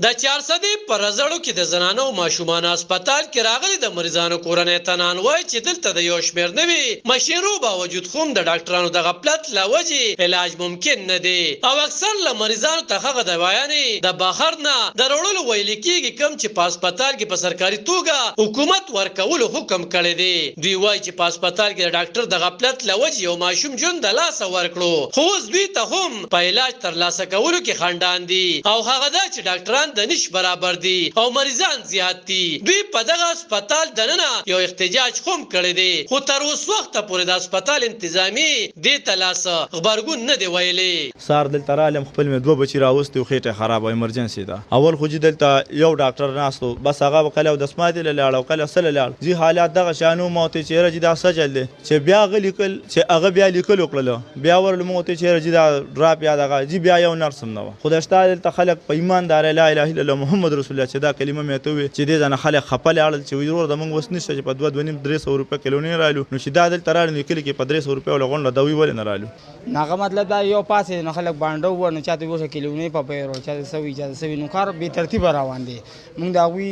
د چارسدې په رزړو کې د زنانو او ماشومانو هسپتال کې راغلي د مریضانو کورنۍ تنان وایي چې دلته د یو شمېر نوي مشیرو باوجود خو د ډاکټرانو د غفلت له وجې علاج ممکن نه دی او اکثر له مریضانو ته هغه دوايانې د بهر نه د راوړلو ویل کېږي کوم چې په هسپتال کې په سرکاري توګه حکومت ورکولو حکم کړی دی. دوی وایي چې په هسپتال کې د ډاکټر د غفلت له وجې یو ماشوم ژوند د لاسه ورکړو خو اوس دوی ته هم په علاج ترلاسه کولو کې خنډان دي او هغه دا چې ډاکټران د نش برابر دي او مریضان زیات دي. دوی په دغه هسپتال دننه یو احتجاج هم کړی دی خو تر اوس وخته پورې د هسپتال انتظامی دې ته لاس غبرګون نه دی ویلي. سار دلته رالم خپل مې دوه بچي راوستي او خېټه خراب او ایمرجنسي ده. اول خو چې دلته یو ډاکټر ناستو بس هغه کله د سماعت لاله او کله سره لاله زی حالات دغه شانو موت چې رجی دا سجل دي چې بیا غلی کل چې هغه بیا لیکل وکړل بیا ورل موت چې رجی دا ډراپ یا دغه جی بیا یو نرسم نو خدای ستاسو دلته خلک په ایماندار لا اله الا الله محمد رسول الله چې دا کلمه مې ته وي چې دې ځنه خلک خپل اړل چې ورور د موږ وس نشته چې په 2.5-300 روپے کیلو نه رالو نو چې دا دلته راړ نو کلی کې په 300 روپے ولغون دوی ول نه رالو ناغه مطلب دا یو پاسې نو خلک باندې و نه چاته وشه کیلو نه په پیرو چې سوي چې سوي نو کار به ترتیب روان دي موږ دا وی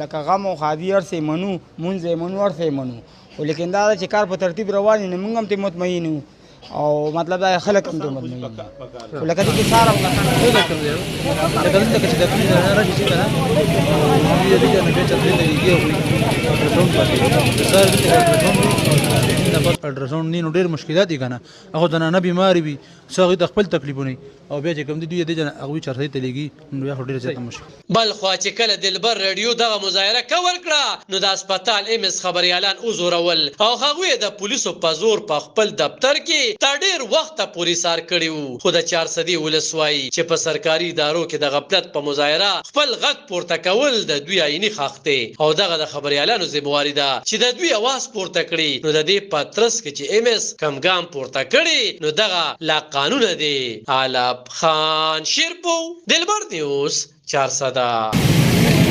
لکه غم او خادیار سي منو مونږ منو ورته منو ولیکن دا چې کار په ترتیب روان نه موږ هم ته مطمئن یو او مطلب دا خلک هم ته مطمئن ولکه دې کې سارا لکه دلته چې د دې نه راځي چې دا دې نه به چې دې یو الټراساوند نه ډېر مشکلات دي کنه هغه د نه بیماری وي څنګه د خپل تکلیفونه او بیا چې کوم دي دوی د هغه چرته تلېږي نو بیا خو ډېر زیات مشکل بل خو چې کله دلبر رادیو دغه مظاهره کول کړه نو د هسپتال MS خبريالان وزورول او هغه د پولیسو په زور په خپل دفتر کې تر ډېر وخت پورې سار کړیو خو د چارسدي ولسوای چې په سرکاري ادارو کې د غفلت په مظاهره خپل غږ پورته کول د دوی عیني خاخته او دغه د خبريالانو ذمہواری ده چې د دوی आवाज پورته کړي نو د دې پاترس کې چې MS کم ګام پورته کړي نو دغه لا قانون دی. علب خان شیرپو دلبر نیوز 400